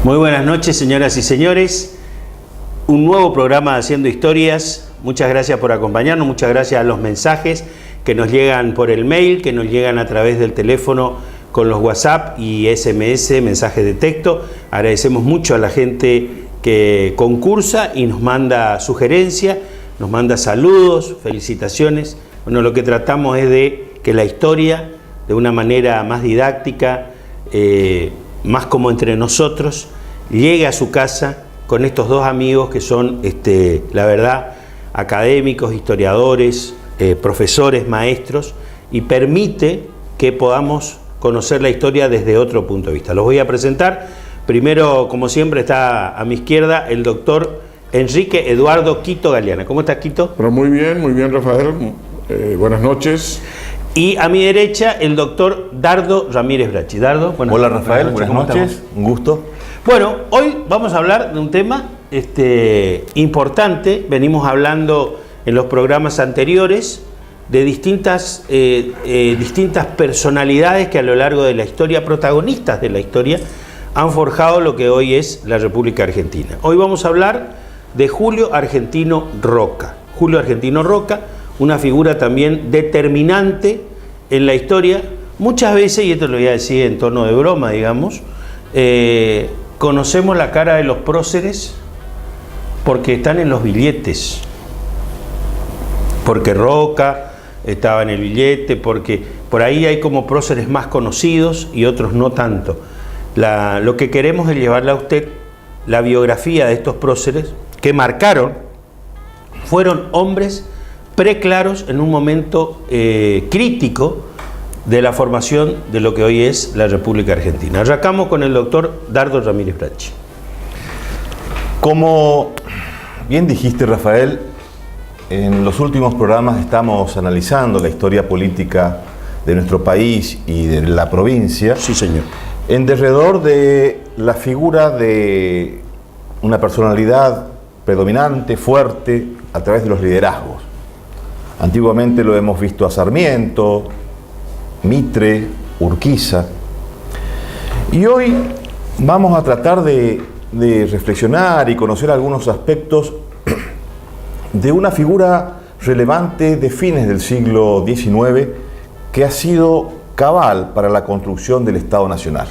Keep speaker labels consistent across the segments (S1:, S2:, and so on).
S1: Muy buenas noches, señoras y señores. Un nuevo programa de Haciendo Historias. Muchas gracias por acompañarnos, muchas gracias a los mensajes que nos llegan por el mail, que nos llegan a través del teléfono con los WhatsApp y SMS, mensajes de texto. Agradecemos mucho a la gente que concursa y nos manda sugerencias, nos manda saludos, felicitaciones. Bueno, lo que tratamos es de que la historia, de una manera más didáctica, más como entre nosotros, llegue a su casa con estos dos amigos que son, la verdad, académicos, historiadores, profesores, maestros, y permite que podamos conocer la historia desde otro punto de vista. Los voy a presentar. Primero, como siempre, está a mi izquierda el doctor Enrique Eduardo Quito Galeana. ¿Cómo estás, Quito?
S2: Pero muy bien, Rafael. Buenas noches.
S1: Y a mi derecha, el doctor Dardo Ramírez Brachi. Dardo,
S3: buenas noches. Hola, Rafael, buenas noches. Un gusto.
S1: Bueno, hoy vamos a hablar de un tema importante. Venimos hablando en los programas anteriores de distintas personalidades que a lo largo de la historia, protagonistas de la historia, han forjado lo que hoy es la República Argentina. Hoy vamos a hablar de Julio Argentino Roca. Julio Argentino Roca, una figura también determinante en la historia. Muchas veces, y esto lo voy a decir en tono de broma, digamos, conocemos la cara de los próceres porque están en los billetes. Porque Roca estaba en el billete, porque por ahí hay como próceres más conocidos y otros no tanto. Lo que queremos es llevarle a usted la biografía de estos próceres que marcaron, fueron hombres preclaros en un momento crítico de la formación de lo que hoy es la República Argentina. Arrancamos con el doctor Dardo Ramírez Brachi.
S3: Como bien dijiste, Rafael, en los últimos programas estamos analizando la historia política de nuestro país y de la provincia.
S1: Sí, señor.
S3: En derredor de la figura de una personalidad predominante, fuerte, a través de los liderazgos. Antiguamente lo hemos visto a Sarmiento, Mitre, Urquiza. Y hoy vamos a tratar de reflexionar y conocer algunos aspectos de una figura relevante de fines del siglo XIX que ha sido cabal para la construcción del Estado Nacional.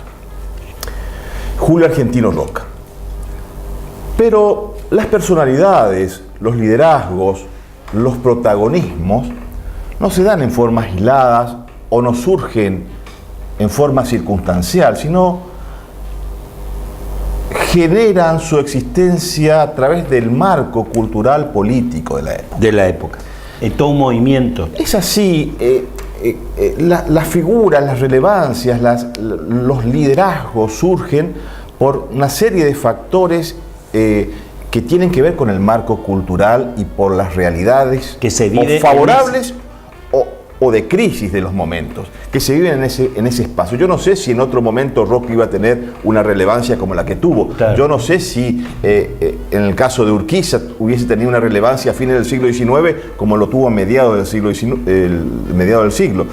S3: Julio Argentino Roca. Pero las personalidades, los liderazgos, los protagonismos no se dan en formas aisladas o no surgen en forma circunstancial, sino generan su existencia a través del marco cultural político de la época.
S1: Es todo un movimiento.
S3: Es así, las figuras, las relevancias, los liderazgos surgen por una serie de factores que tienen que ver con el marco cultural y por las realidades
S1: que se vive
S3: o favorables o de crisis de los momentos que se viven en ese espacio. Yo no sé si en otro momento Roca iba a tener una relevancia como la que tuvo. Claro. Yo no sé si en el caso de Urquiza hubiese tenido una relevancia a fines del siglo XIX como lo tuvo a mediados del siglo.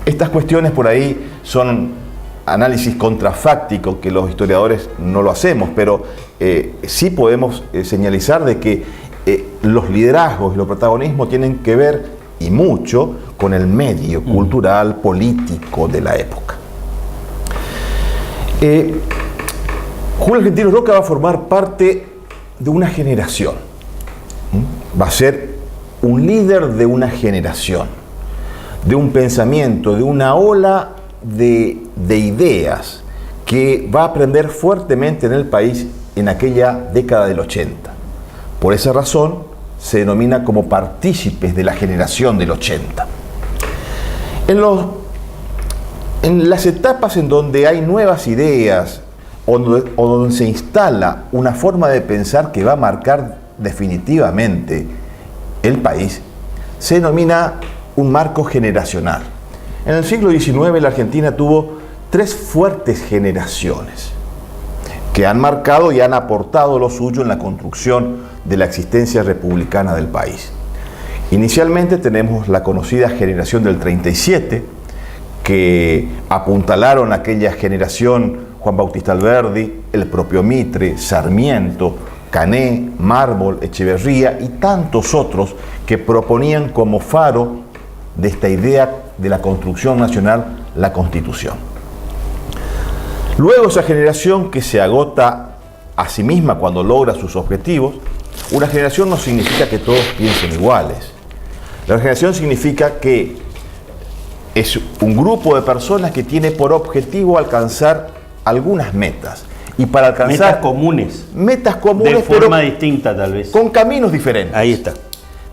S3: Estas cuestiones por ahí son análisis contrafácticos que los historiadores no lo hacemos, pero sí podemos señalizar de que los liderazgos y los protagonismos tienen que ver y mucho con el medio cultural, político de la época. Julio Argentino Roca va a formar parte de una generación. Va a ser un líder de una generación, de un pensamiento, de una ola de ideas que va a aprender fuertemente en el país en aquella década del 80. Por esa razón se denomina como partícipes de la generación del 80. En las etapas en donde hay nuevas ideas o donde se instala una forma de pensar que va a marcar definitivamente el país, se denomina un marco generacional. En el siglo XIX la Argentina tuvo 3 fuertes generaciones que han marcado y han aportado lo suyo en la construcción de la existencia republicana del país. Inicialmente tenemos la conocida generación del 37, que apuntalaron aquella generación Juan Bautista Alberdi, el propio Mitre, Sarmiento, Cané, Mármol, Echeverría y tantos otros que proponían como faro de esta idea de la construcción nacional la Constitución. Luego esa generación que se agota a sí misma cuando logra sus objetivos, una generación no significa que todos piensen iguales. La generación significa que es un grupo de personas que tiene por objetivo alcanzar algunas metas. Y para alcanzar metas comunes,
S1: de forma distinta tal vez,
S3: con caminos diferentes.
S1: Ahí está.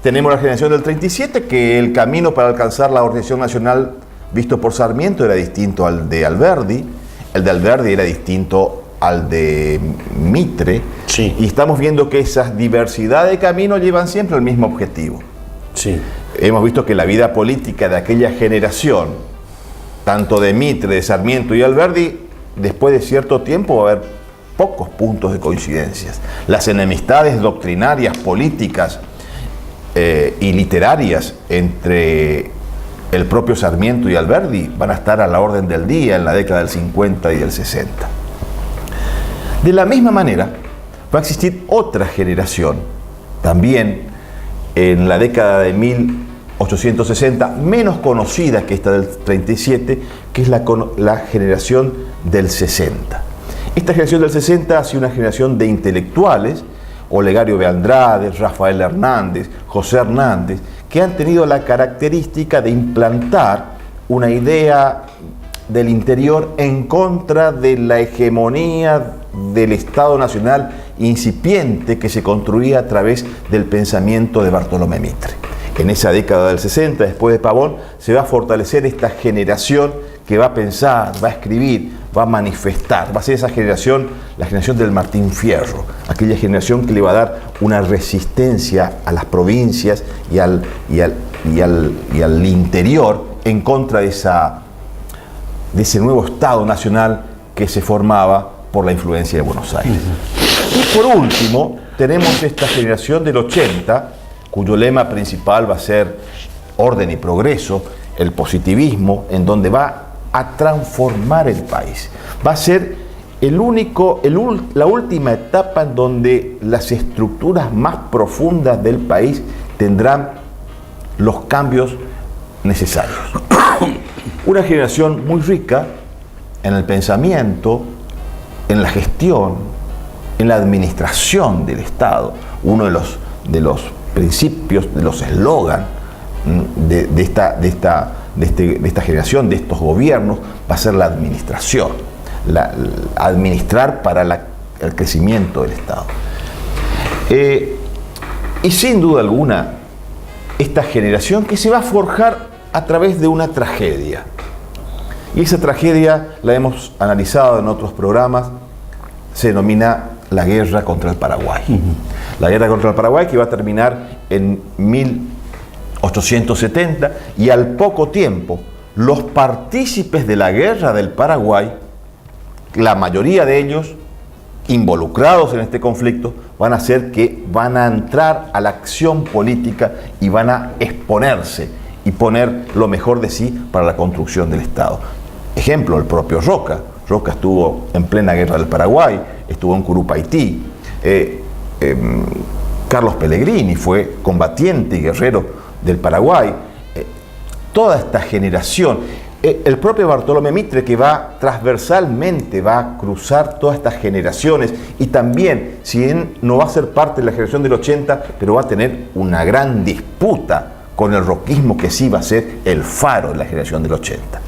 S3: Tenemos la generación del 37, que el camino para alcanzar la organización nacional visto por Sarmiento era distinto al de Alberdi, el de Alberdi era distinto al de Mitre,
S1: sí.
S3: Y estamos viendo que esas diversidad de caminos llevan siempre al mismo objetivo.
S1: Sí.
S3: Hemos visto que la vida política de aquella generación, tanto de Mitre, de Sarmiento y Alberdi, después de cierto tiempo va a haber pocos puntos de coincidencias. Las enemistades doctrinarias, políticas y literarias entre el propio Sarmiento y Alberdi van a estar a la orden del día en la década del 50 y del 60. De la misma manera, va a existir otra generación, también en la década de 1860, menos conocida que esta del 37, que es la generación del 60. Esta generación del 60 ha sido una generación de intelectuales, Olegario B. Andrade, Rafael Hernández, José Hernández, que han tenido la característica de implantar una idea del interior en contra de la hegemonía del Estado Nacional incipiente que se construía a través del pensamiento de Bartolomé Mitre. En esa década del 60, después de Pavón, se va a fortalecer esta generación que va a pensar, va a escribir, va a manifestar. Va a ser esa generación, la generación del Martín Fierro, aquella generación que le va a dar una resistencia a las provincias y al interior en contra de ese nuevo Estado Nacional que se formaba por la influencia de Buenos Aires. Y por último, tenemos esta generación del 80, cuyo lema principal va a ser orden y progreso, el positivismo, en donde va a transformar el país. Va a ser la última etapa en donde las estructuras más profundas del país tendrán los cambios necesarios. Una generación muy rica en el pensamiento, en la gestión, en la administración del Estado. Uno de los principios, de los eslogans de esta generación, de estos gobiernos, va a ser la administración, administrar para el crecimiento del Estado. Y sin duda alguna, esta generación que se va a forjar a través de una tragedia. Y esa tragedia la hemos analizado en otros programas, se denomina la guerra contra el Paraguay. La guerra contra el Paraguay, que va a terminar en 1870, y al poco tiempo los partícipes de la guerra del Paraguay, la mayoría de ellos involucrados en este conflicto, van a entrar a la acción política y van a exponerse y poner lo mejor de sí para la construcción del Estado. Ejemplo, el propio Roca. Roca estuvo en plena guerra del Paraguay, estuvo en Curupaití. Carlos Pellegrini fue combatiente y guerrero del Paraguay. Toda esta generación, el propio Bartolomé Mitre, que transversalmente va a cruzar todas estas generaciones, y también, si bien no va a ser parte de la generación del 80, pero va a tener una gran disputa con el roquismo, que sí va a ser el faro de la generación del 80.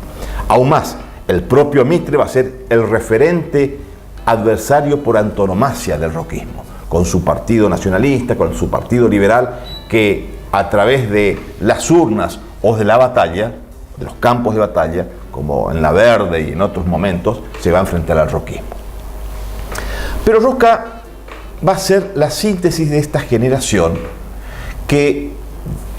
S3: Aún más, el propio Mitre va a ser el referente adversario por antonomasia del roquismo, con su partido nacionalista, con su partido liberal, que a través de las urnas o de la batalla, de los campos de batalla, como en La Verde y en otros momentos, se va a enfrentar al roquismo. Pero Roca va a ser la síntesis de esta generación, que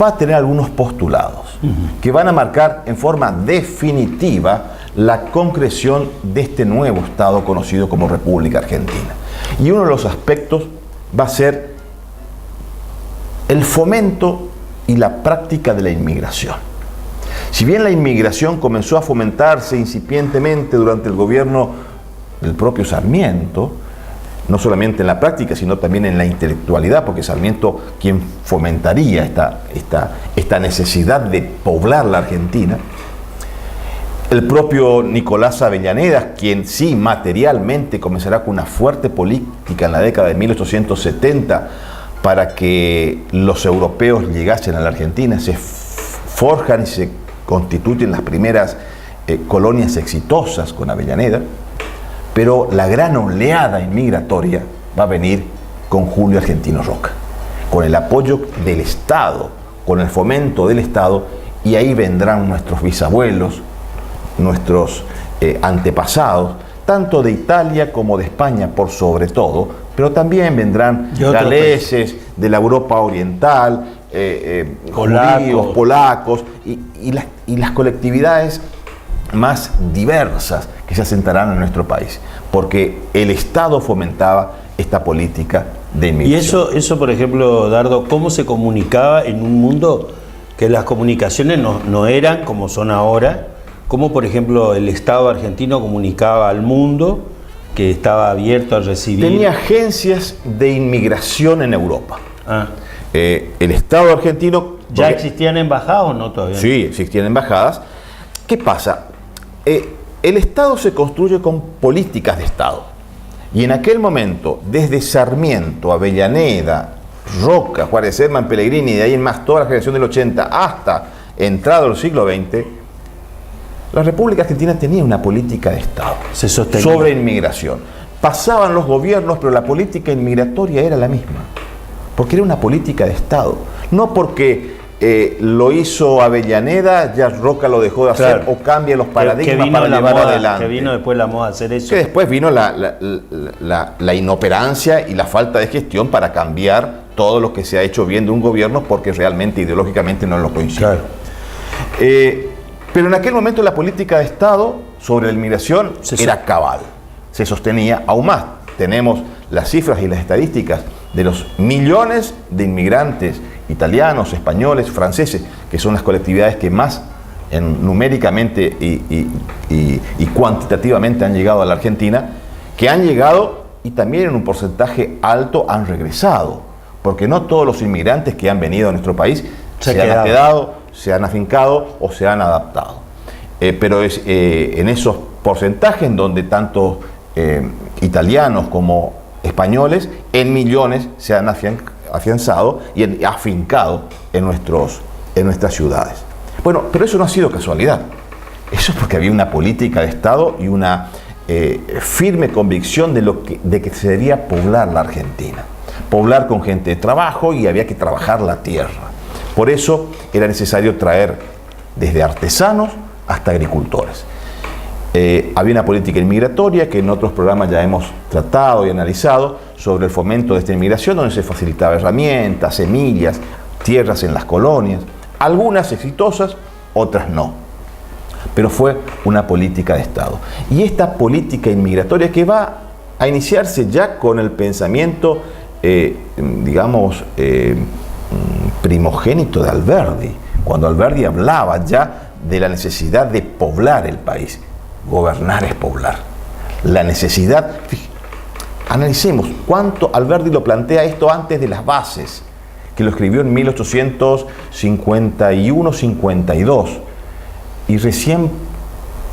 S3: va a tener algunos postulados que van a marcar en forma definitiva la concreción de este nuevo Estado conocido como República Argentina. Y uno de los aspectos va a ser el fomento y la práctica de la inmigración. Si bien la inmigración comenzó a fomentarse incipientemente durante el gobierno del propio Sarmiento, no solamente en la práctica, sino también en la intelectualidad, porque Sarmiento quien fomentaría esta necesidad de poblar la Argentina. El propio Nicolás Avellaneda, quien sí materialmente comenzará con una fuerte política en la década de 1870 para que los europeos llegasen a la Argentina, se forjan y se constituyen las primeras colonias exitosas con Avellaneda, pero la gran oleada inmigratoria va a venir con Julio Argentino Roca, con el apoyo del Estado, con el fomento del Estado, y ahí vendrán nuestros bisabuelos, nuestros antepasados, tanto de Italia como de España por sobre todo, pero también vendrán galeses de la Europa oriental, judíos, polacos y las colectividades más diversas que se asentarán en nuestro país, porque el Estado fomentaba esta política de inmigración.
S1: Y eso, por ejemplo, Dardo, ¿cómo se comunicaba en un mundo que las comunicaciones no eran como son ahora? ¿Cómo, por ejemplo, el Estado argentino comunicaba al mundo que estaba abierto a recibir?
S3: Tenía agencias de inmigración en Europa. El Estado argentino...
S1: ¿Ya existían embajadas o no todavía?
S3: Sí, existían embajadas. ¿Qué pasa? El Estado se construye con políticas de Estado. Y en aquel momento, desde Sarmiento, Avellaneda, Roca, Juárez Herman, Pellegrini, y de ahí en más toda la generación del 80, hasta entrado el siglo XX, la República Argentina tenía una política de Estado sobre inmigración. Pasaban los gobiernos, pero la política inmigratoria era la misma, porque era una política de Estado. No porque lo hizo Avellaneda, ya Roca lo dejó de hacer, o cambia los paradigmas para llevar adelante.
S1: Que vino después la moda a hacer eso.
S3: Que después vino la inoperancia y la falta de gestión para cambiar todo lo que se ha hecho bien de un gobierno, porque realmente ideológicamente no lo coincide. Claro. Pero en aquel momento la política de Estado sobre la inmigración era cabal, se sostenía aún más. Tenemos las cifras y las estadísticas de los millones de inmigrantes italianos, españoles, franceses, que son las colectividades que más numéricamente y cuantitativamente han llegado a la Argentina, que han llegado y también en un porcentaje alto han regresado, porque no todos los inmigrantes que han venido a nuestro país se han quedado, se han afincado o se han adaptado. Pero es en esos porcentajes en donde tanto italianos como españoles en millones se han afianzado y afincado en nuestras ciudades. Bueno, pero eso no ha sido casualidad. Eso es porque había una política de Estado y una firme convicción de que se debía poblar la Argentina. Poblar con gente de trabajo, y había que trabajar la tierra. Por eso era necesario traer desde artesanos hasta agricultores. Había una política inmigratoria que en otros programas ya hemos tratado y analizado sobre el fomento de esta inmigración, donde se facilitaba herramientas, semillas, tierras en las colonias, algunas exitosas, otras no. Pero fue una política de Estado. Y esta política inmigratoria que va a iniciarse ya con el pensamiento, primogénito de Alberdi, cuando Alberdi hablaba ya de la necesidad de poblar el país. Gobernar es poblar. La necesidad, analicemos cuánto Alberdi lo plantea esto antes de las bases, que lo escribió en 1851-52, y recién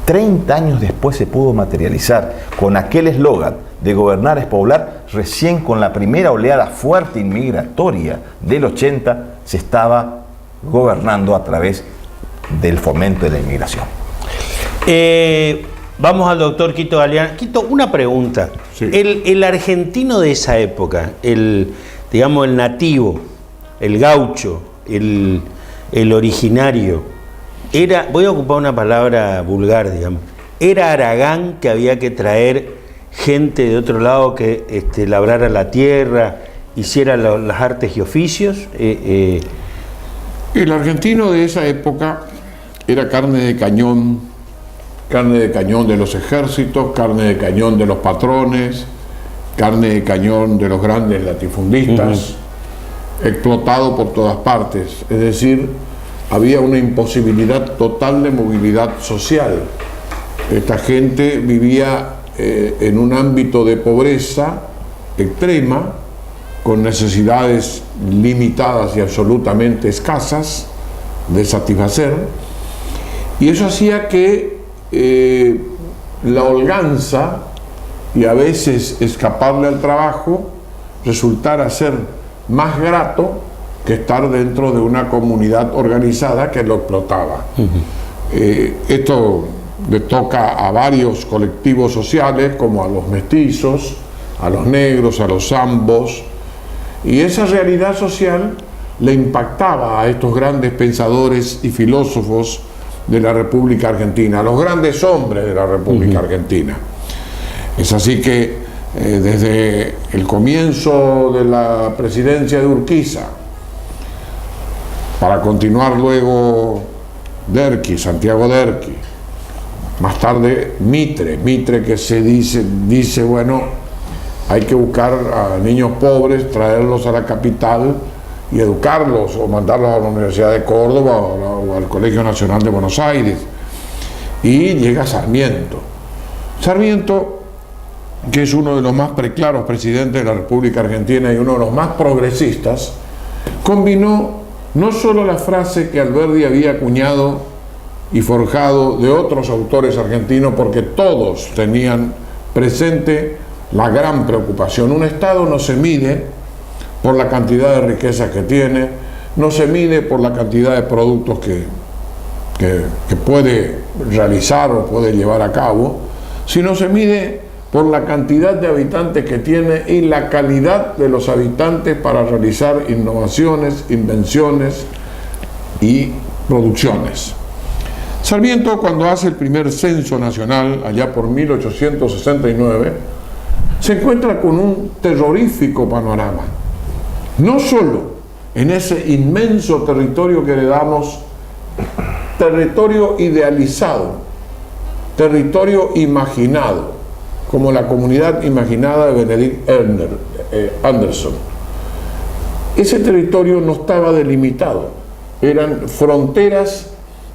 S3: 30 años después se pudo materializar con aquel eslogan de gobernar es poblar. Recién con la primera oleada fuerte inmigratoria del 80 se estaba gobernando a través del fomento de la inmigración.
S1: Vamos al doctor Quito Galeano. Quito, una pregunta. Sí. El argentino de esa época, el nativo, el gaucho, el originario, voy a ocupar una palabra vulgar, digamos, era Aragán, que había que traer gente de otro lado que labrara la tierra, hiciera las artes y oficios.
S2: El argentino de esa época era carne de cañón de los ejércitos, carne de cañón de los patrones, carne de cañón de los grandes latifundistas, explotado por todas partes. Es decir, había una imposibilidad total de movilidad social. Esta gente vivía en un ámbito de pobreza extrema, con necesidades limitadas y absolutamente escasas de satisfacer, y eso hacía que la holganza y a veces escaparle al trabajo resultara ser más grato que estar dentro de una comunidad organizada que lo explotaba. Esto le toca a varios colectivos sociales, como a los mestizos, a los negros, a los zambos, y esa realidad social le impactaba a estos grandes pensadores y filósofos de la República Argentina, a los grandes hombres de la República Argentina. Es así que desde el comienzo de la presidencia de Urquiza, para continuar luego Derqui, Santiago Derqui, más tarde Mitre que se dice, bueno, hay que buscar a niños pobres, traerlos a la capital y educarlos, o mandarlos a la Universidad de Córdoba o al Colegio Nacional de Buenos Aires. Y llega Sarmiento. Sarmiento, que es uno de los más preclaros presidentes de la República Argentina y uno de los más progresistas, combinó no solo la frase que Alberdi había acuñado y forjado de otros autores argentinos, porque todos tenían presente la gran preocupación. Un Estado no se mide por la cantidad de riquezas que tiene, no se mide por la cantidad de productos que puede realizar o puede llevar a cabo, sino se mide por la cantidad de habitantes que tiene y la calidad de los habitantes para realizar innovaciones, invenciones y producciones. Sarmiento, cuando hace el primer censo nacional, allá por 1869, se encuentra con un terrorífico panorama. No solo en ese inmenso territorio que heredamos, territorio idealizado, territorio imaginado, como la comunidad imaginada de Benedict Anderson. Ese territorio no estaba delimitado, eran fronteras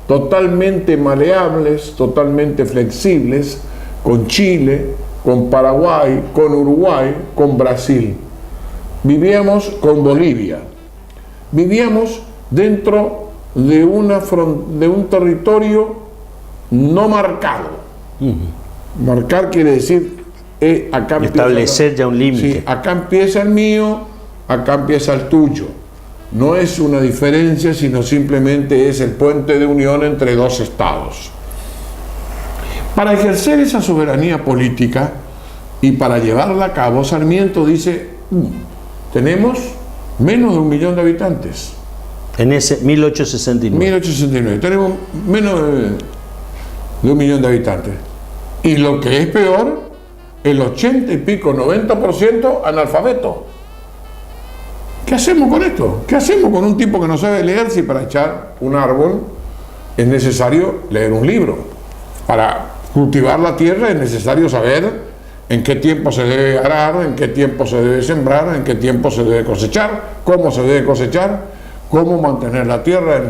S2: totalmente maleables, totalmente flexibles, con Chile, con Paraguay, con Uruguay, con Brasil. Vivíamos con Bolivia, vivíamos dentro de un territorio no marcado. Marcar quiere decir acá
S1: establecer ya un límite.
S2: Sí, acá empieza el mío, acá empieza el tuyo. No es una diferencia, sino simplemente es el puente de unión entre dos estados. Para ejercer esa soberanía política y para llevarla a cabo, Sarmiento dice, tenemos menos de 1 millón de habitantes.
S1: En ese 1869.
S2: 1869, tenemos menos de 1 millón de habitantes. Y lo que es peor, el 80 y pico, 90% analfabeto. ¿Qué hacemos con esto? ¿Qué hacemos con un tipo que no sabe leer si para echar un árbol es necesario leer un libro? Para cultivar la tierra es necesario saber en qué tiempo se debe arar, en qué tiempo se debe sembrar, en qué tiempo se debe cosechar, cómo se debe cosechar, cómo mantener la tierra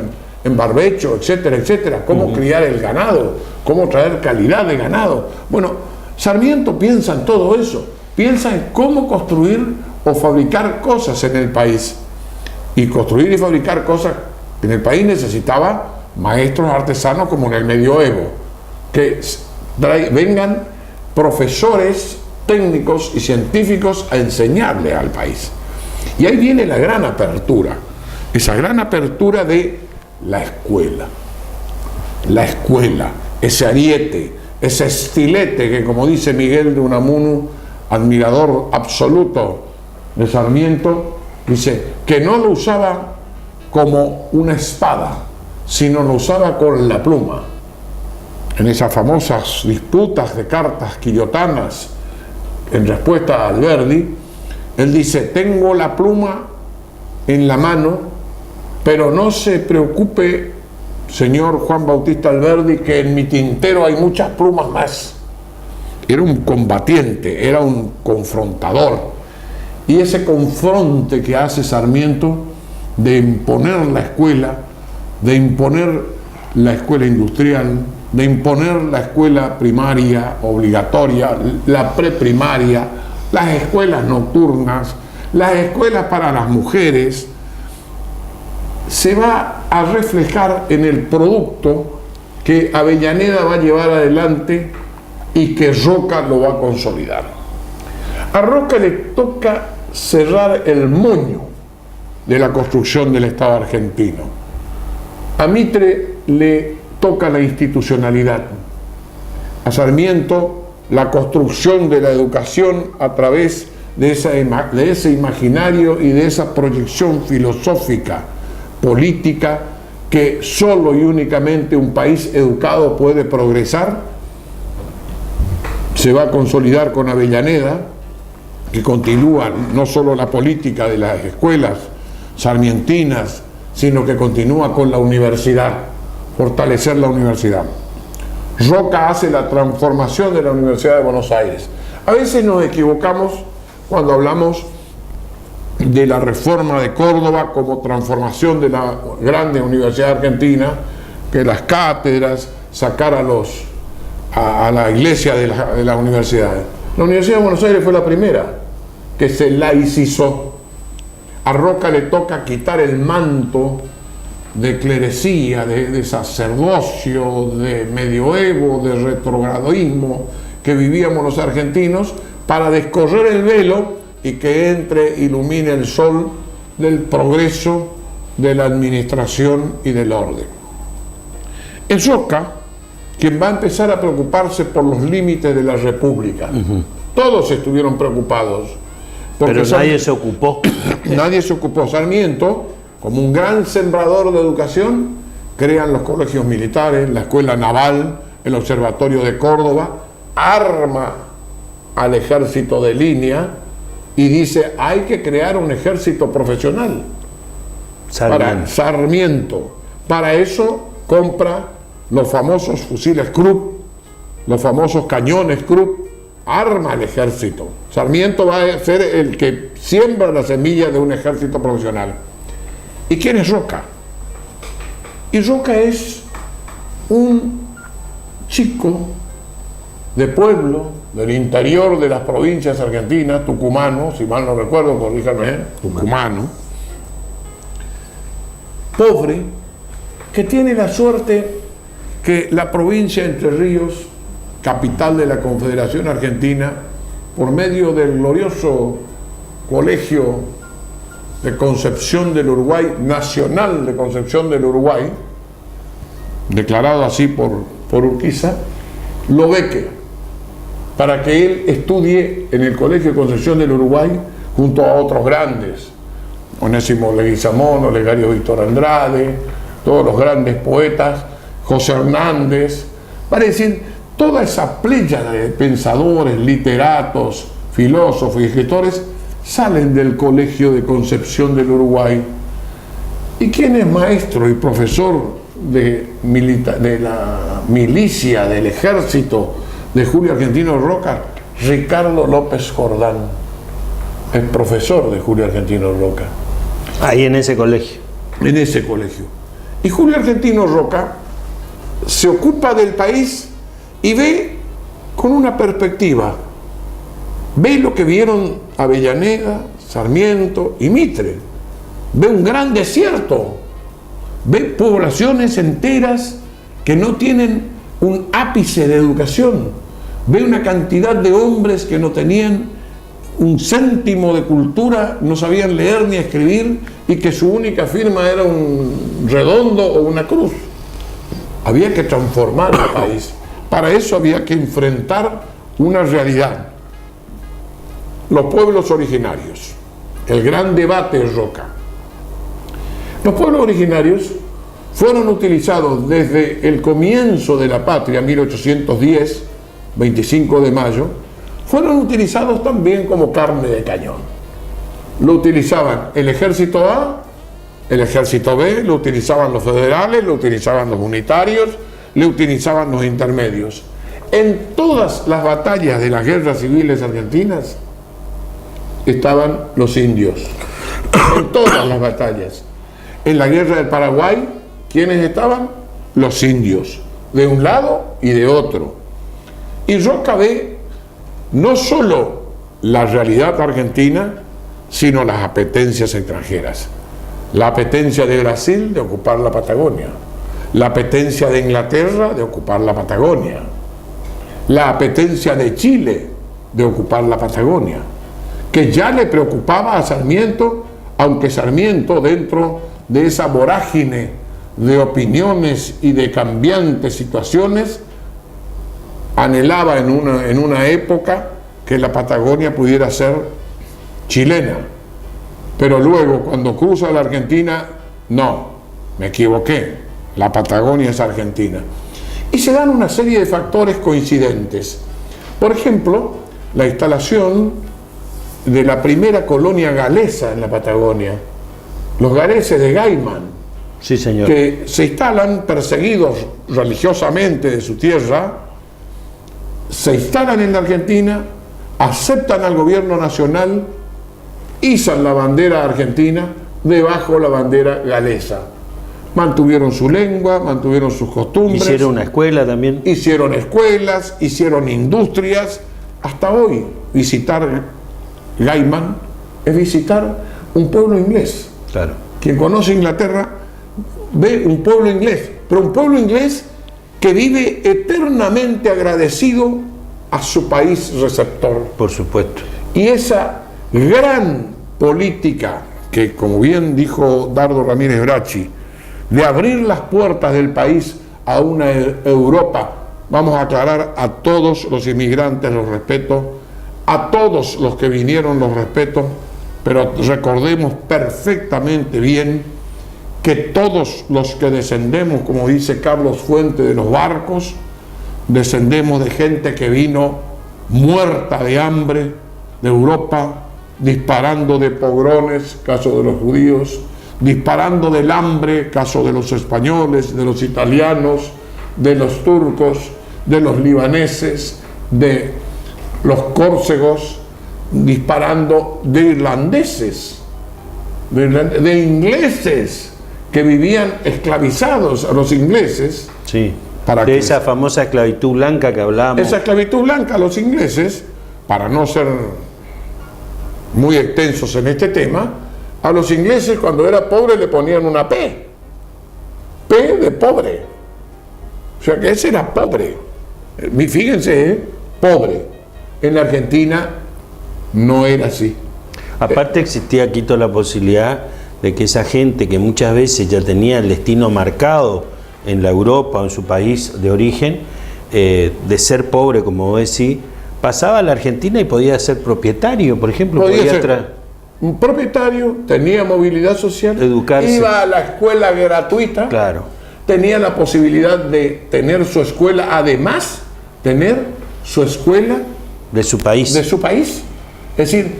S2: en barbecho, etcétera, etcétera, cómo criar el ganado, cómo traer calidad de ganado. Bueno, Sarmiento piensa en todo eso, piensa en cómo construir o fabricar cosas en el país. Y construir y fabricar cosas en el país necesitaba maestros artesanos como en el medioevo, que vengan profesores técnicos y científicos a enseñarle al país. Y ahí viene la gran apertura, esa gran apertura de la escuela, ese ariete, ese estilete que, como dice Miguel de Unamuno, admirador absoluto de Sarmiento, dice que no lo usaba como una espada, sino lo usaba con la pluma. En esas famosas disputas de cartas quillotanas, en respuesta a Alberdi, él dice, tengo la pluma en la mano, pero no se preocupe, señor Juan Bautista Alberdi, que en mi tintero hay muchas plumas más. Era un combatiente, era un confrontador. Y ese confronte que hace Sarmiento de imponer la escuela industrial, de imponer la escuela primaria obligatoria, la preprimaria, las escuelas nocturnas, las escuelas para las mujeres, se va a reflejar en el producto que Avellaneda va a llevar adelante y que Roca lo va a consolidar. A Roca le toca cerrar el moño de la construcción del Estado argentino. A Mitre le toca la institucionalidad. A Sarmiento la construcción de la educación a través de ese imaginario y de esa proyección filosófica, política, que solo y únicamente un país educado puede progresar. Se va a consolidar con Avellaneda, que continúa no solo la política de las escuelas sarmientinas, sino que continúa con la universidad, fortalecer la universidad. Roca hace la transformación de la Universidad de Buenos Aires. A veces nos equivocamos cuando hablamos de la reforma de Córdoba como transformación de la grande Universidad Argentina, que las cátedras, sacar a la iglesia de las universidades. La Universidad de Buenos Aires fue la primera que se laicizó. A Roca le toca quitar el manto de clerecía, de sacerdocio, de medioevo, de retrogradoísmo que vivíamos los argentinos, para descorrer el velo y que ilumine el sol del progreso, de la administración y del orden. Es Roca quien va a empezar a preocuparse por los límites de la República. Todos estuvieron preocupados.
S1: Pero nadie se ocupó.
S2: Nadie se ocupó. Sarmiento, como un gran sembrador de educación, crean los colegios militares, la escuela naval, el observatorio de Córdoba, arma al ejército de línea y dice, hay que crear un ejército profesional. Para Sarmiento. Para eso compra los famosos fusiles Krupp, los famosos cañones Krupp, arma al ejército. Sarmiento va a ser el que siembra la semilla de un ejército profesional. ¿Y quién es Roca? Y Roca es un chico de pueblo, del interior de las provincias argentinas, tucumano, si mal no recuerdo, corríjame, tucumano, pobre, que tiene la suerte que la provincia de Entre Ríos, capital de la Confederación Argentina, por medio del glorioso Colegio de Concepción del Uruguay, Nacional de Concepción del Uruguay, declarado así por Urquiza, lo beque para que él estudie en el Colegio de Concepción del Uruguay junto a otros grandes, Onésimo Leguizamón, Olegario Víctor Andrade, todos los grandes poetas, José Hernández, para decir, toda esa pléyada de pensadores, literatos, filósofos y escritores salen del Colegio de Concepción del Uruguay. ¿Y quién es maestro y profesor de la milicia del ejército de Julio Argentino Roca? Ricardo López Jordán es profesor de Julio Argentino Roca.
S1: Ahí en ese colegio.
S2: En ese colegio. Y Julio Argentino Roca se ocupa del país y ve con una perspectiva. Ve lo que vieron Avellaneda, Sarmiento y Mitre. Ve un gran desierto. Ve poblaciones enteras que no tienen un ápice de educación. Ve una cantidad de hombres que no tenían un céntimo de cultura, no sabían leer ni escribir y que su única firma era un redondo o una cruz. Había que transformar el país. Para eso había que enfrentar una realidad. Los pueblos originarios. El gran debate es Roca. Los pueblos originarios fueron utilizados desde el comienzo de la patria, 1810, 25 de mayo, fueron utilizados también como carne de cañón. Lo utilizaban el ejército A, el ejército B, lo utilizaban los federales, lo utilizaban los unitarios, lo utilizaban los intermedios. En todas las batallas de las guerras civiles argentinas estaban los indios. En todas las batallas. En la guerra del Paraguay, ¿quiénes estaban? Los indios. de un lado y de otro. Y Roca ve no solo la realidad argentina, sino las apetencias extranjeras. La apetencia de Brasil de ocupar la Patagonia, la apetencia de Inglaterra de ocupar la Patagonia, la apetencia de Chile de ocupar la Patagonia, que ya le preocupaba a Sarmiento, aunque Sarmiento, dentro de esa vorágine de opiniones y de cambiantes situaciones, anhelaba en una época que la Patagonia pudiera ser chilena. Pero luego, cuando cruza la Argentina, no, me equivoqué, la Patagonia es argentina. Y se dan una serie de factores coincidentes. Por ejemplo, la instalación de la primera colonia galesa en la Patagonia, los galeses de Gaiman,
S1: sí, señor,
S2: que se instalan perseguidos religiosamente de su tierra, se instalan en la Argentina, aceptan al gobierno nacional, izan la bandera argentina debajo la bandera galesa. Mantuvieron su lengua, mantuvieron sus costumbres.
S1: Hicieron una escuela también.
S2: Hicieron escuelas, hicieron industrias. Hasta hoy, visitar Gaiman es visitar un pueblo inglés.
S1: Claro.
S2: Quien conoce Inglaterra ve un pueblo inglés, pero un pueblo inglés que vive eternamente agradecido a su país receptor.
S1: Por supuesto.
S2: Y esa gran política que, como bien dijo Dardo Ramírez Bracci, de abrir las puertas del país a una Europa, vamos a aclarar, a todos los inmigrantes los respeto, a todos los que vinieron los respeto, pero recordemos perfectamente bien que todos los que descendemos, como dice Carlos Fuente, de los barcos, descendemos de gente que vino muerta de hambre de Europa, disparando de pogrones, caso de los judíos, disparando del hambre, caso de los españoles, de los italianos, de los turcos, de los libaneses, de los córsegos, disparando de irlandeses, de ingleses que vivían esclavizados a los ingleses.
S1: Sí, de esa famosa esclavitud blanca que hablábamos.
S2: Esa esclavitud blanca, los ingleses, para no ser muy extensos en este tema, a los ingleses cuando era pobre le ponían una P de pobre, o sea que ese era pobre. Fíjense, pobre. En la Argentina no era así.
S1: Aparte existía aquí toda la posibilidad de que esa gente que muchas veces ya tenía el destino marcado en la Europa o en su país de origen, de ser pobre, como vos decís, pasaba a la Argentina y podía ser propietario, por ejemplo.
S2: Podía ser un propietario, tenía movilidad social,
S1: educarse,
S2: iba a la escuela gratuita,
S1: claro,
S2: tenía la posibilidad de tener su escuela, además tener su escuela
S1: de su país.
S2: De su país. Es decir,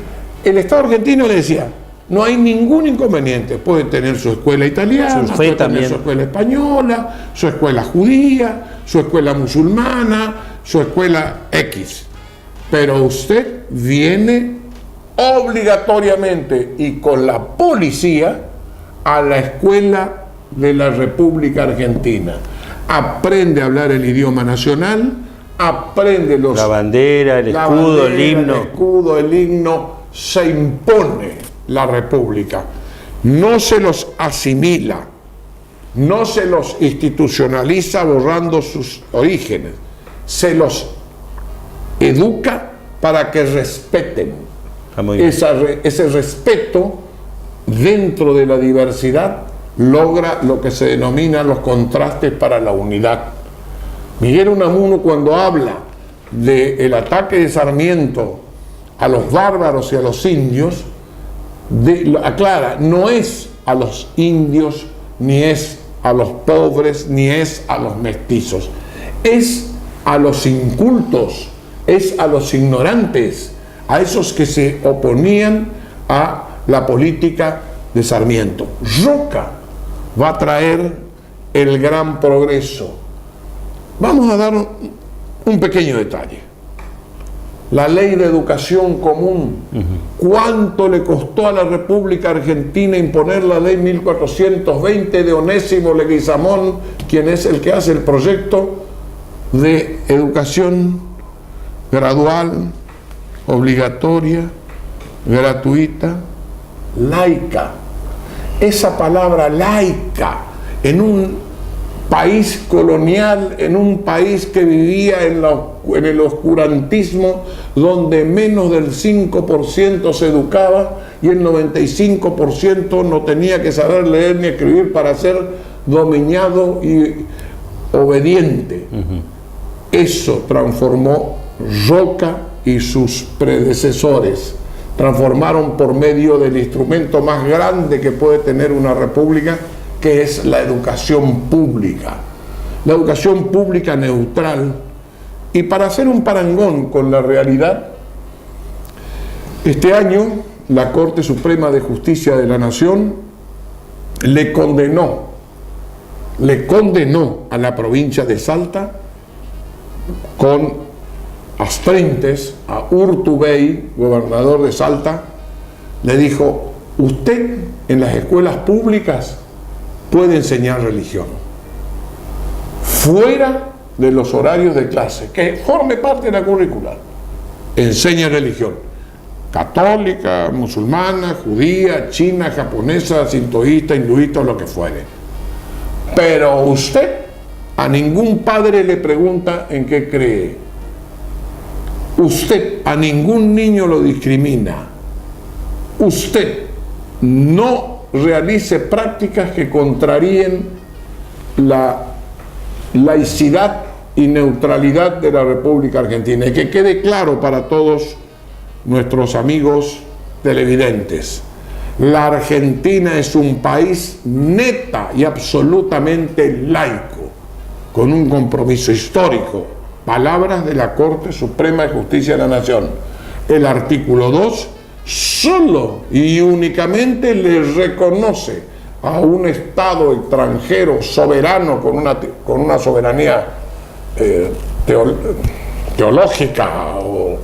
S2: el Estado argentino le decía, no hay ningún inconveniente, puede tener su escuela italiana, puede tener su escuela española, su escuela judía, su escuela musulmana, su escuela X. Pero usted viene obligatoriamente y con la policía a la escuela de la República Argentina. Aprende a hablar el idioma nacional, aprende
S1: la bandera, el escudo, el himno.
S2: El escudo, el himno, se impone la República. No se los asimila, no se los institucionaliza borrando sus orígenes, se los educa para que respeten. Ese respeto dentro de la diversidad logra lo que se denomina los contrastes para la unidad. Miguel Unamuno, cuando habla del ataque de Sarmiento a los bárbaros y a los indios, aclara, no es a los indios, ni es a los pobres, ni es a los mestizos, es a los incultos, es a los ignorantes, a esos que se oponían a la política de Sarmiento. Roca va a traer el gran progreso. Vamos a dar un pequeño detalle. La ley de educación común. ¿Cuánto le costó a la República Argentina imponer la ley 1420 de Onésimo Leguizamón, quien es el que hace el proyecto de educación gradual, obligatoria, gratuita, laica? Esa palabra laica en un país colonial, en un país que vivía en el oscurantismo, donde menos del 5% se educaba y el 95% no tenía que saber leer ni escribir para ser dominado y obediente. Eso transformó Roca y sus predecesores. Transformaron por medio del instrumento más grande que puede tener una república, que es la educación pública. La educación pública neutral. Y para hacer un parangón con la realidad, este año la Corte Suprema de Justicia de la Nación le condenó a la provincia de Salta con astrentes a Urtubey, gobernador de Salta. Le dijo: usted en las escuelas públicas puede enseñar religión fuera de los horarios de clase, que forme parte de la currícula. Enseña religión católica, musulmana, judía, china, japonesa, sintoísta, hinduista o lo que fuere. Pero usted a ningún padre le pregunta en qué cree. Usted a ningún niño lo discrimina. Usted no realice prácticas que contraríen la laicidad y neutralidad de la República Argentina. Y que quede claro para todos nuestros amigos televidentes: la Argentina es un país neta y absolutamente laico, con un compromiso histórico. Palabras de la Corte Suprema de Justicia de la Nación. El artículo 2 solo y únicamente le reconoce a un Estado extranjero soberano con una soberanía teológica, o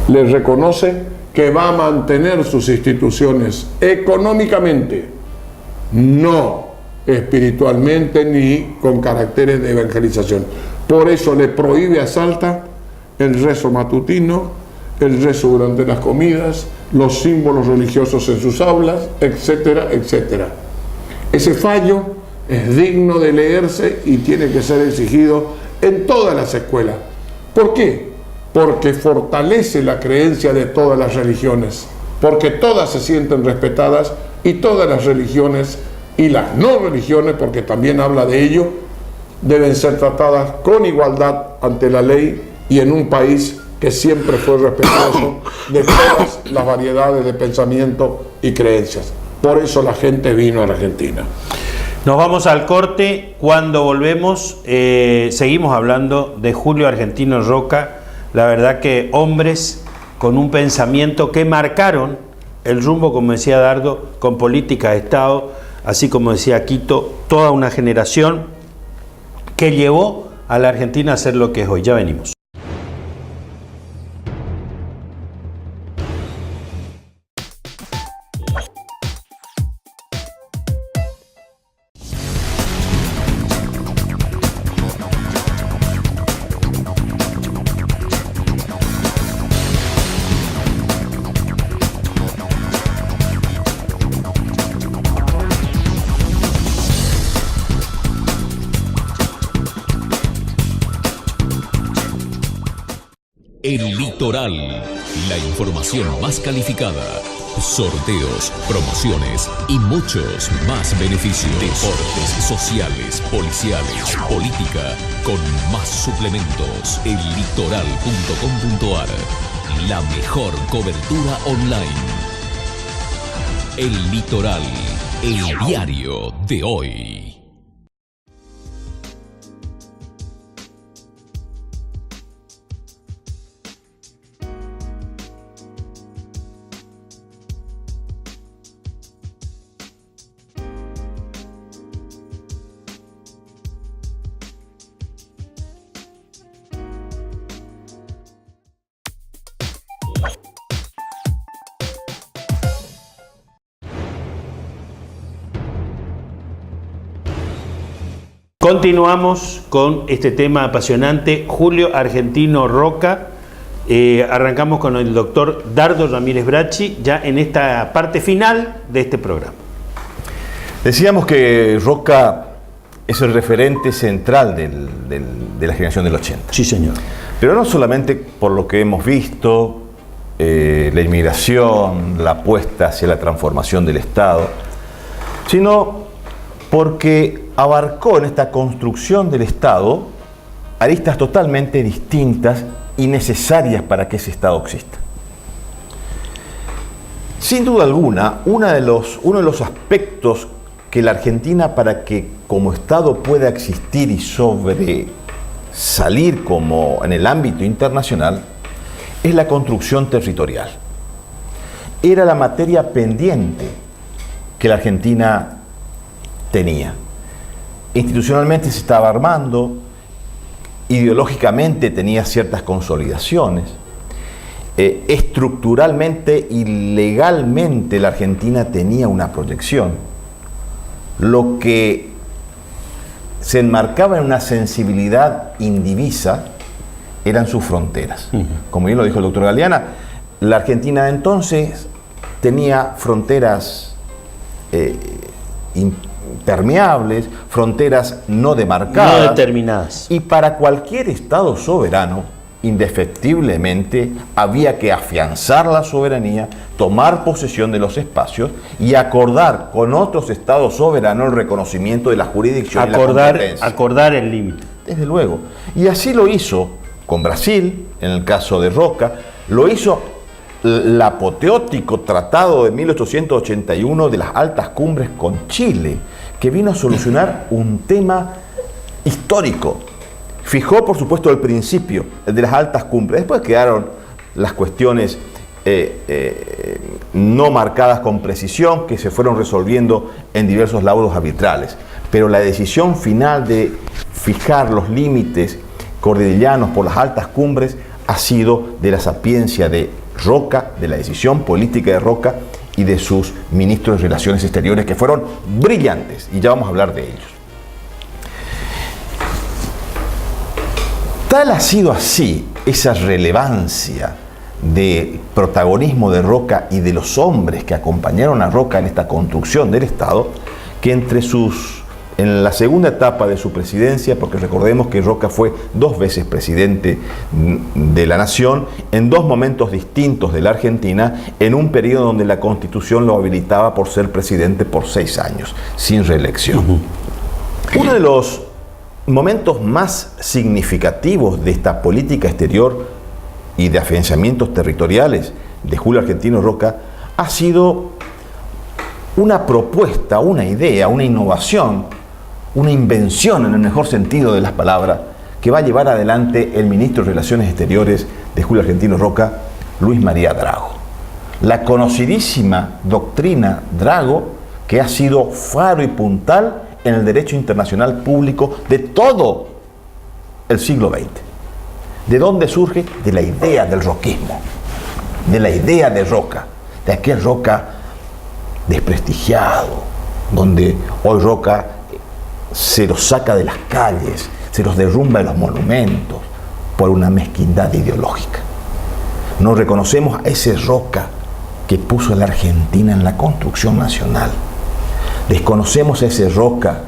S2: le reconoce que va a mantener sus instituciones económicamente, no espiritualmente ni con caracteres de evangelización. Por eso le prohíbe a Salta el rezo matutino, el rezo durante las comidas, los símbolos religiosos en sus aulas, etcétera, etcétera. Ese fallo es digno de leerse y tiene que ser exigido en todas las escuelas. ¿Por qué? Porque fortalece la creencia de todas las religiones, porque todas se sienten respetadas, y todas las religiones y las no religiones, porque también habla de ello, deben ser tratadas con igualdad ante la ley, y en un país que siempre fue respetuoso de todas las variedades de pensamiento y creencias. Por eso la gente vino a la Argentina.
S1: Nos vamos al corte. Cuando volvemos, seguimos hablando de Julio Argentino Roca. La verdad que hombres con un pensamiento que marcaron el rumbo, como decía Dardo, con política de Estado, así como decía Quito, toda una generación que llevó a la Argentina a ser lo que es hoy. Ya venimos.
S4: El Litoral, la información más calificada, sorteos, promociones y muchos más beneficios. Deportes, sociales, policiales, política, con más suplementos. Ellitoral.com.ar, la mejor cobertura online. El Litoral, el diario de hoy.
S1: Continuamos con este tema apasionante, Julio Argentino Roca. Arrancamos con el doctor Dardo Ramírez Bracci, ya en esta parte final de este programa.
S3: Decíamos que Roca es el referente central de la generación del 80.
S1: Sí, señor.
S3: Pero no solamente por lo que hemos visto, la inmigración, la apuesta hacia la transformación del Estado, sino porque abarcó en esta construcción del Estado aristas totalmente distintas y necesarias para que ese Estado exista. Sin duda alguna, uno de los aspectos que la Argentina, para que como Estado pueda existir y sobresalir como en el ámbito internacional, es la construcción territorial. Era la materia pendiente que la Argentina tenía. Institucionalmente se estaba armando, ideológicamente tenía ciertas consolidaciones, estructuralmente y legalmente la Argentina tenía una proyección. Lo que se enmarcaba en una sensibilidad indivisa eran sus fronteras. Como bien lo dijo el doctor Galeana, la Argentina de entonces tenía fronteras impermeables, fronteras no demarcadas,
S1: no determinadas.
S3: Y para cualquier Estado soberano, indefectiblemente, había que afianzar la soberanía, tomar posesión de los espacios y acordar con otros Estados soberanos el reconocimiento de la jurisdicción y la competencia.
S1: Acordar el límite.
S3: Desde luego. Y así lo hizo con Brasil, en el caso de Roca, lo hizo el apoteótico tratado de 1881 de las altas cumbres con Chile, que vino a solucionar un tema histórico. Fijó, por supuesto, el principio, el de las altas cumbres. Después quedaron las cuestiones no marcadas con precisión, que se fueron resolviendo en diversos laudos arbitrales. Pero la decisión final de fijar los límites cordilleranos por las altas cumbres ha sido de la sapiencia de Roca, de la decisión política de Roca y de sus ministros de Relaciones Exteriores, que fueron brillantes, y ya vamos a hablar de ellos. Tal ha sido así esa relevancia del protagonismo de Roca y de los hombres que acompañaron a Roca en esta construcción del Estado, que en la segunda etapa de su presidencia, porque recordemos que Roca fue 2 veces presidente de la nación, en 2 momentos distintos de la Argentina, en un periodo donde la Constitución lo habilitaba por ser presidente por 6 años, sin reelección. Uno de los momentos más significativos de esta política exterior y de afianzamientos territoriales de Julio Argentino Roca ha sido una propuesta, una idea, una innovación, una invención en el mejor sentido de las palabras, que va a llevar adelante el ministro de Relaciones Exteriores de Julio Argentino Roca, Luis María Drago. La conocidísima doctrina Drago, que ha sido faro y puntal en el derecho internacional público de todo el siglo XX. ¿De dónde surge? De la idea del roquismo, de la idea de Roca, de aquel Roca desprestigiado, donde hoy Roca se los saca de las calles, se los derrumba de los monumentos por una mezquindad ideológica. No reconocemos a ese Roca que puso a la Argentina en la construcción nacional. Desconocemos a ese Roca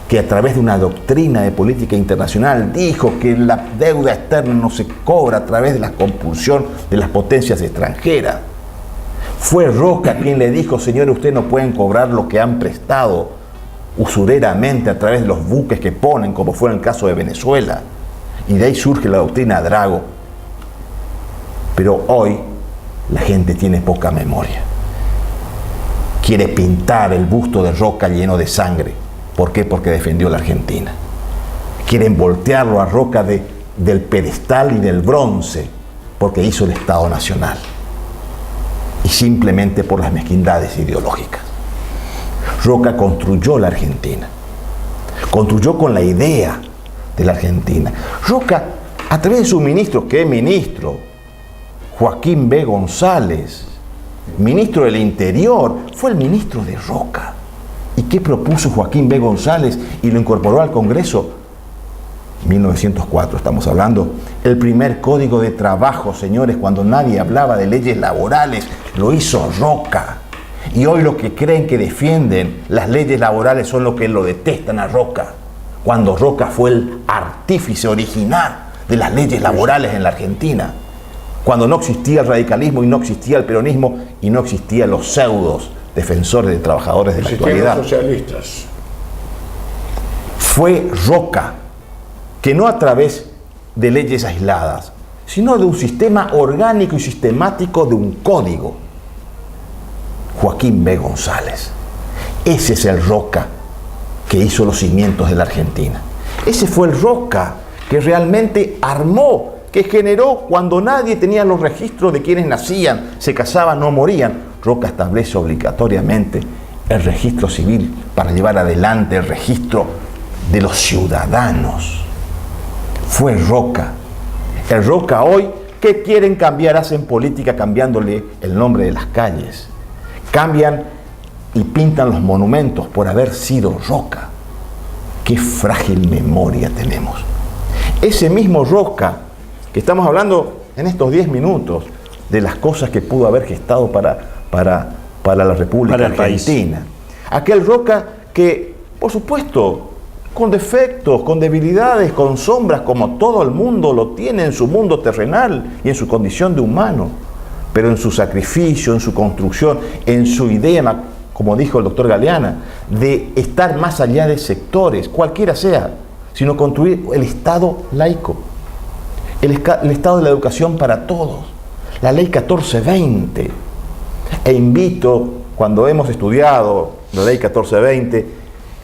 S3: que a través de una doctrina de política internacional dijo que la deuda externa no se cobra a través de la compulsión de las potencias extranjeras. Fue Roca quien le dijo: señores, ustedes no pueden cobrar lo que han prestado usureramente a través de los buques que ponen, como fue en el caso de Venezuela. Y de ahí surge la doctrina Drago. Pero hoy la gente tiene poca memoria. Quiere pintar el busto de Roca lleno de sangre. ¿Por qué? Porque defendió la Argentina. Quieren voltearlo a Roca del pedestal y del bronce, porque hizo el Estado Nacional. Y simplemente por las mezquindades ideológicas. Roca construyó la Argentina, construyó con la idea de la Argentina. Roca, a través de su ministro, ¿qué ministro? Joaquín B. González, ministro del Interior, fue el ministro de Roca. ¿Y qué propuso Joaquín B. González y lo incorporó al Congreso? 1904 estamos hablando. El primer código de trabajo, señores, cuando nadie hablaba de leyes laborales, lo hizo Roca. Y hoy los que creen que defienden las leyes laborales son los que lo detestan a Roca, cuando Roca fue el artífice original de las leyes laborales en la Argentina, cuando no existía el radicalismo y no existía el peronismo y no existían los pseudos defensores de trabajadores de la actualidad.
S2: Los socialistas.
S3: Fue Roca, que no a través de leyes aisladas, sino de un sistema orgánico y sistemático, de un código. Joaquín B. González. Ese es el Roca que hizo los cimientos de la Argentina. Ese fue el Roca que realmente armó, que generó cuando nadie tenía los registros de quienes nacían, se casaban o morían. Roca establece obligatoriamente el registro civil para llevar adelante el registro de los ciudadanos. Fue Roca. El Roca hoy, ¿qué quieren cambiar? Hacen política cambiándole el nombre de las calles. Cambian y pintan los monumentos por haber sido Roca. Qué frágil memoria tenemos. Ese mismo Roca, que estamos hablando en estos 10 minutos de las cosas que pudo haber gestado para la República Argentina. Aquel Roca que, por supuesto, con defectos, con debilidades, con sombras, como todo el mundo lo tiene en su mundo terrenal y en su condición de humano, pero en su sacrificio, en su construcción, en su idea, como dijo el doctor Galeana, de estar más allá de sectores, cualquiera sea, sino construir el Estado laico, el Estado de la educación para todos, la Ley 1420. E invito, cuando hemos estudiado la Ley 1420,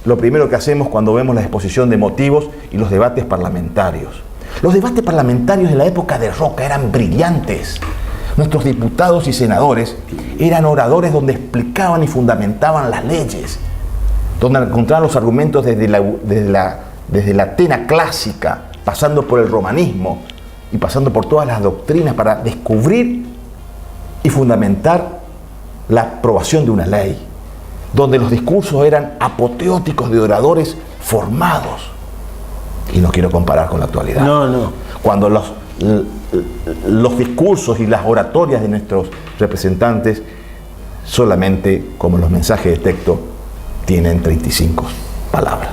S3: lo primero que hacemos cuando vemos la exposición de motivos y los debates parlamentarios. Los debates parlamentarios en la época de Roca eran brillantes. Nuestros diputados y senadores eran oradores donde explicaban y fundamentaban las leyes, donde encontraban los argumentos desde la Atena clásica, pasando por el romanismo y pasando por todas las doctrinas para descubrir y fundamentar la aprobación de una ley, donde los discursos eran apoteóticos de oradores formados. Y no quiero comparar con la actualidad.
S1: No.
S3: Cuando los discursos y las oratorias de nuestros representantes solamente, como los mensajes de texto, tienen 35 palabras.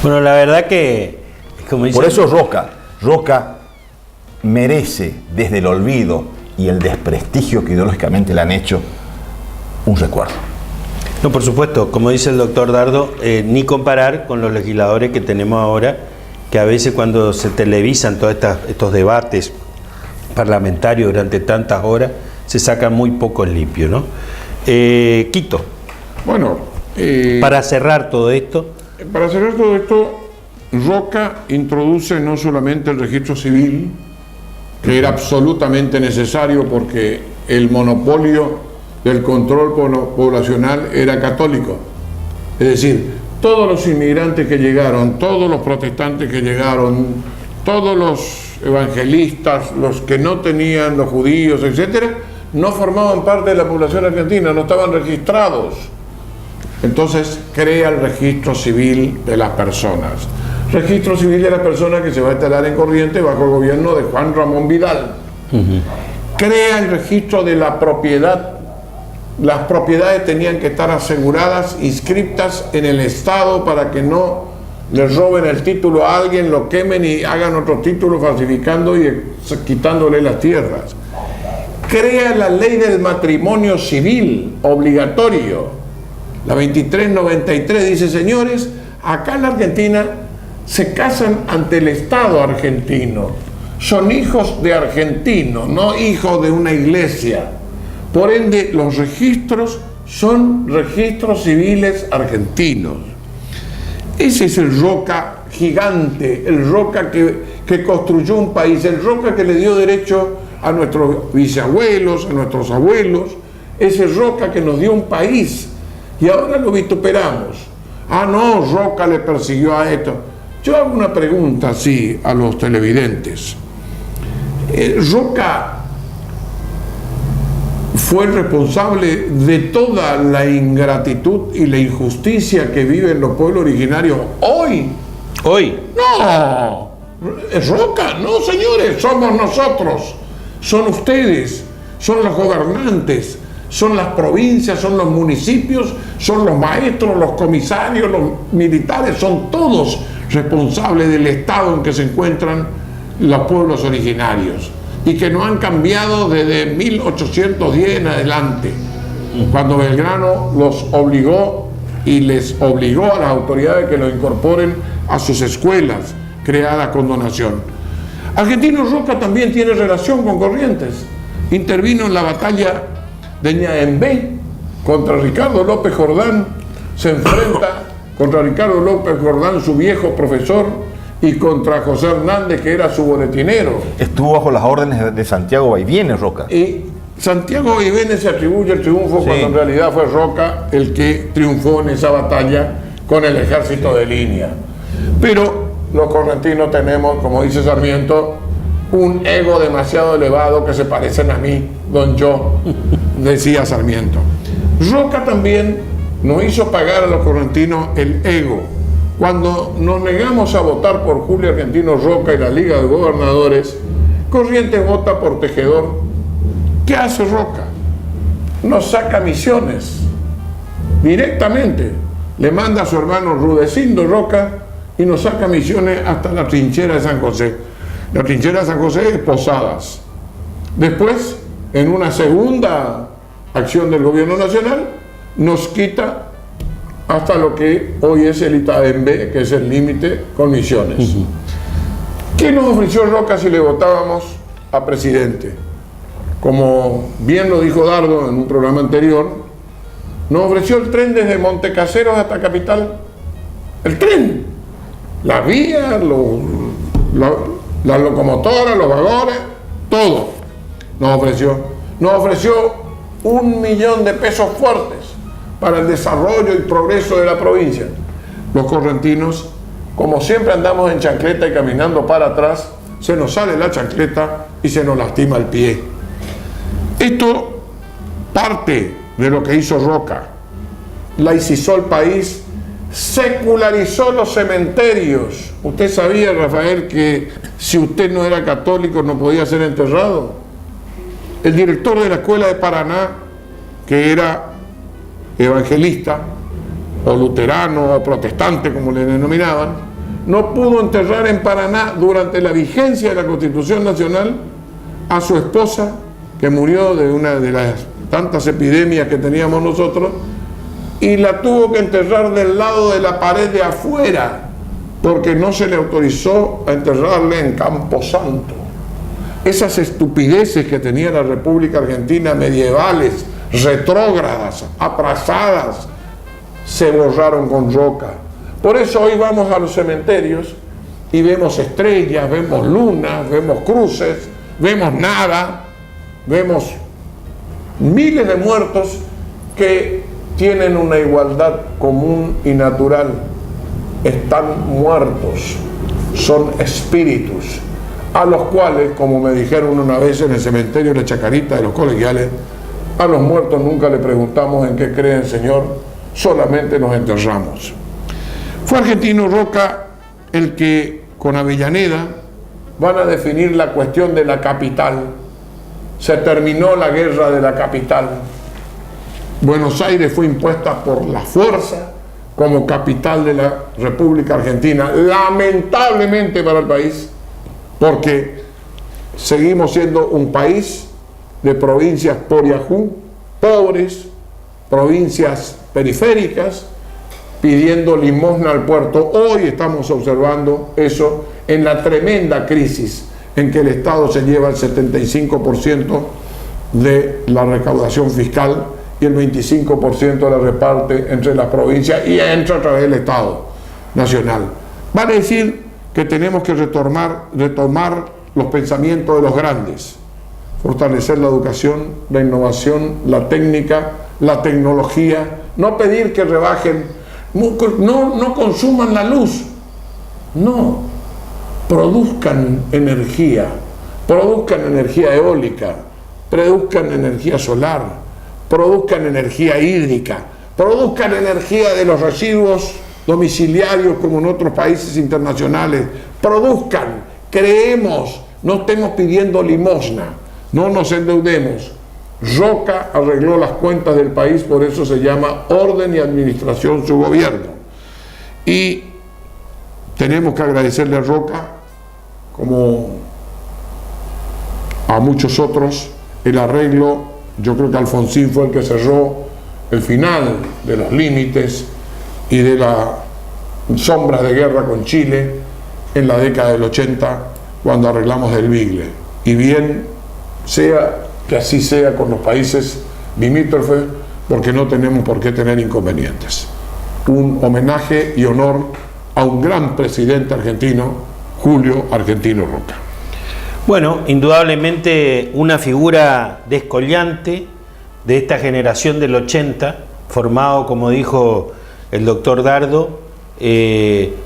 S1: Bueno, la verdad que, como dice...
S3: Por eso Roca merece, desde el olvido y el desprestigio que ideológicamente le han hecho, un recuerdo.
S1: No, por supuesto, como dice el doctor Dardo, ni comparar con los legisladores que tenemos ahora, que a veces cuando se televisan todos estos debates parlamentarios durante tantas horas, se sacan muy poco en limpio, ¿no? Quito.
S2: Bueno,
S1: para cerrar todo esto,
S2: Roca introduce no solamente el registro civil, que era absolutamente necesario porque el monopolio del control poblacional era católico. Es decir, todos los inmigrantes que llegaron, todos los protestantes que llegaron, todos los evangelistas, los que no tenían, los judíos, etcétera, no formaban parte de la población argentina, no estaban registrados. Entonces crea el registro civil de las personas. Registro civil de las personas que se va a instalar en Corrientes bajo el gobierno de Juan Ramón Vidal. Crea el registro de la propiedad. Las propiedades tenían que estar aseguradas, inscritas en el Estado para que no les roben el título a alguien, lo quemen y hagan otro título falsificando y quitándole las tierras. Crea la ley del matrimonio civil obligatorio. La 2393 dice, señores, acá en la Argentina se casan ante el Estado argentino. Son hijos de argentinos, no hijos de una iglesia. Por ende, los registros son registros civiles argentinos. Ese es el Roca gigante, el Roca que construyó un país, el Roca que le dio derecho a nuestros bisabuelos, a nuestros abuelos, ese Roca que nos dio un país. Y ahora lo vituperamos. Ah, no, Roca le persiguió a esto. Yo hago una pregunta así a los televidentes. Roca fue el responsable de toda la ingratitud y la injusticia que viven los pueblos originarios hoy.
S1: Hoy.
S2: No, es Roca, no señores, somos nosotros, son ustedes, son los gobernantes, son las provincias, son los municipios, son los maestros, los comisarios, los militares, son todos responsables del estado en que se encuentran los pueblos originarios y que no han cambiado desde 1810 en adelante, cuando Belgrano los obligó y les obligó a las autoridades que lo incorporen a sus escuelas creadas con donación. Argentino Roca también tiene relación con Corrientes. Intervino en la batalla de Ñaembé contra Ricardo López Jordán, se enfrenta contra Ricardo López Jordán, su viejo profesor, y contra José Hernández, que era su boletinero.
S3: Estuvo bajo las órdenes de Santiago Baivienes, Roca.
S2: Y Santiago Baivienes se atribuye el triunfo cuando en realidad fue Roca el que triunfó en esa batalla con el ejército de línea. Pero los correntinos tenemos, como dice Sarmiento, un ego demasiado elevado que se parecen a mí, don yo, decía Sarmiento. Roca también nos hizo pagar a los correntinos el ego. Cuando nos negamos a votar por Julio Argentino Roca y la Liga de Gobernadores, Corrientes vota por Tejedor. ¿Qué hace Roca? Nos saca Misiones directamente. Le manda a su hermano Rudecindo Roca y nos saca Misiones hasta la trinchera de San José. La trinchera de San José es Posadas. Después, en una segunda acción del gobierno nacional, nos quita hasta lo que hoy es el Itaembé, que es el límite con Misiones. ¿Qué nos ofreció Roca si le votábamos a presidente? Como bien lo dijo Dardo en un programa anterior, nos ofreció el tren desde Montecaseros hasta Capital. El tren, la vía, las locomotoras, los vagones, todo nos ofreció. Nos ofreció 1 millón de pesos fuertes para el desarrollo y progreso de la provincia. Los correntinos, como siempre andamos en chancleta y caminando para atrás, se nos sale la chancleta y se nos lastima el pie. Esto parte de lo que hizo Roca. Laicizó el país, secularizó los cementerios. ¿Usted sabía, Rafael, que si usted no era católico no podía ser enterrado? El director de la escuela de Paraná, que era evangelista, o luterano, o protestante, como le denominaban, no pudo enterrar en Paraná durante la vigencia de la Constitución Nacional a su esposa, que murió de una de las tantas epidemias que teníamos nosotros, y la tuvo que enterrar del lado de la pared de afuera, porque no se le autorizó a enterrarle en Camposanto. Esas estupideces que tenía la República Argentina, medievales, retrógradas, atrasadas, se borraron con Roca. Por eso hoy vamos a los cementerios y vemos estrellas, vemos lunas, vemos cruces, vemos nada, vemos miles de muertos que tienen una igualdad común y natural. Están muertos, son espíritus, a los cuales, como me dijeron una vez en el cementerio de la Chacarita de los Colegiales, a los muertos nunca le preguntamos en qué creen, Señor, solamente nos enterramos. Fue Argentino Roca el que, con Avellaneda, van a definir la cuestión de la capital. Se terminó la guerra de la capital. Buenos Aires fue impuesta por la fuerza como capital de la República Argentina, lamentablemente para el país, porque seguimos siendo un país de provincias por Yahoo, pobres, provincias periféricas, pidiendo limosna al puerto. Hoy estamos observando eso en la tremenda crisis en que el Estado se lleva el 75% de la recaudación fiscal y el 25% la reparte entre las provincias y entra a través del Estado Nacional. Vale decir que tenemos que retomar los pensamientos de los grandes, fortalecer la educación, la innovación, la técnica, la tecnología, no pedir que rebajen, no consuman la luz, no, produzcan energía eólica, produzcan energía solar, produzcan energía hídrica, produzcan energía de los residuos domiciliarios como en otros países internacionales, produzcan, creemos, no estemos pidiendo limosna, no nos endeudemos. Roca arregló las cuentas del país, por eso se llama orden y administración su gobierno. Y tenemos que agradecerle a Roca, como a muchos otros, el arreglo. Yo creo que Alfonsín fue el que cerró el final de los límites y de la sombra de guerra con Chile en la década del 80, cuando arreglamos el Bigle. Y bien sea que así sea con los países limítrofes, porque no tenemos por qué tener inconvenientes. Un homenaje y honor a un gran presidente argentino, Julio Argentino Roca.
S1: Bueno, indudablemente una figura descollante de esta generación del 80, formado, como dijo el doctor Dardo,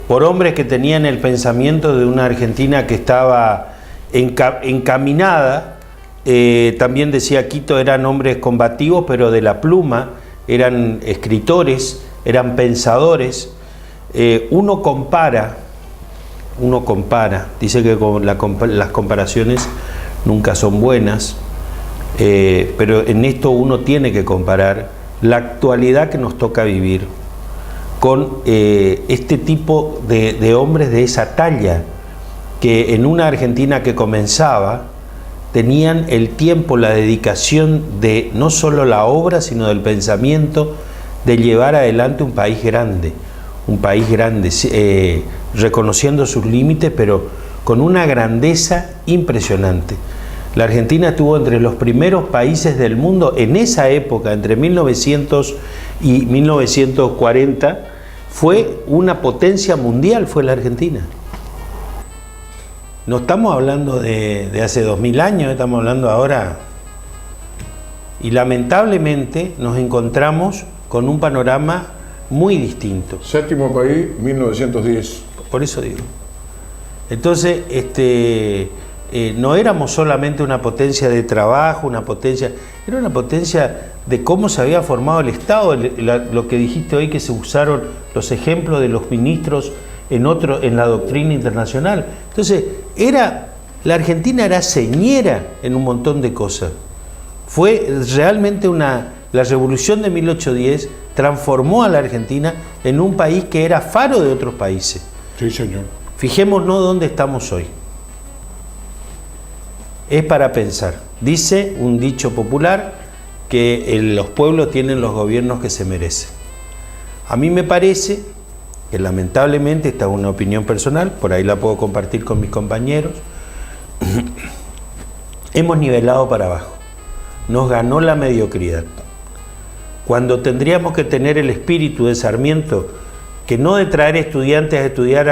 S1: por hombres que tenían el pensamiento de una Argentina que estaba encaminada. También decía Quito, eran hombres combativos, pero de la pluma, eran escritores, eran pensadores. Uno compara, dice que las comparaciones nunca son buenas, pero en esto uno tiene que comparar la actualidad que nos toca vivir con este tipo de hombres de esa talla, que en una Argentina que comenzaba, tenían el tiempo, la dedicación de no solo la obra, sino del pensamiento de llevar adelante un país grande, reconociendo sus límites, pero con una grandeza impresionante. La Argentina estuvo entre los primeros países del mundo en esa época, entre 1900 y 1940, fue una potencia mundial, fue la Argentina. No estamos hablando de hace 2000 años, estamos hablando ahora. Y lamentablemente nos encontramos con un panorama muy distinto.
S2: Séptimo país, 1910.
S1: Por eso digo. Entonces, no éramos solamente una potencia de trabajo, era una potencia de cómo se había formado el Estado. Lo que dijiste hoy, que se usaron los ejemplos de los ministros en la doctrina internacional. Entonces, la Argentina era señera en un montón de cosas. Fue realmente la revolución de 1810 transformó a la Argentina en un país que era faro de otros países.
S2: Sí, señor.
S1: Fijémonos dónde estamos hoy. Es para pensar. Dice un dicho popular que los pueblos tienen los gobiernos que se merecen. A mí me parece que lamentablemente, esta es una opinión personal, por ahí la puedo compartir con mis compañeros, hemos nivelado para abajo, nos ganó la mediocridad. Cuando tendríamos que tener el espíritu de Sarmiento, que no de traer estudiantes a estudiar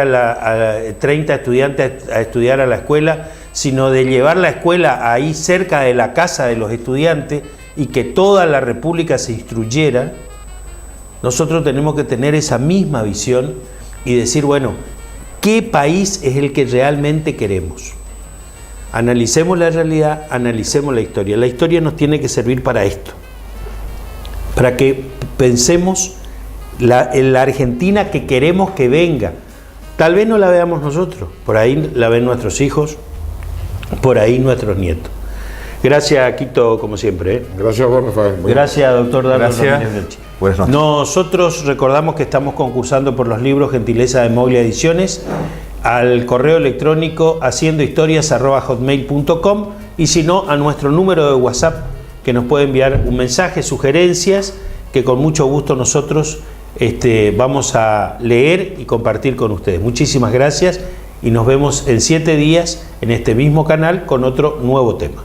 S1: 30 estudiantes a estudiar a la escuela, sino de llevar la escuela ahí cerca de la casa de los estudiantes y que toda la República se instruyera. Nosotros tenemos que tener esa misma visión y decir, bueno, ¿qué país es el que realmente queremos? Analicemos la realidad, analicemos la historia. La historia nos tiene que servir para esto, para que pensemos en la Argentina que queremos que venga. Tal vez no la veamos nosotros, por ahí la ven nuestros hijos, por ahí nuestros nietos. Gracias, Quito, como siempre.
S2: Gracias, Rafael.
S1: Gracias, doctor Dardo Ramírez Belchi.
S3: Buenas noches.
S1: Nosotros recordamos que estamos concursando por los libros gentileza de Moglia Ediciones al correo electrónico haciendohistorias@hotmail.com, y si no, a nuestro número de WhatsApp, que nos puede enviar un mensaje, sugerencias, que con mucho gusto nosotros vamos a leer y compartir con ustedes. Muchísimas gracias y nos vemos en 7 días en este mismo canal con otro nuevo tema.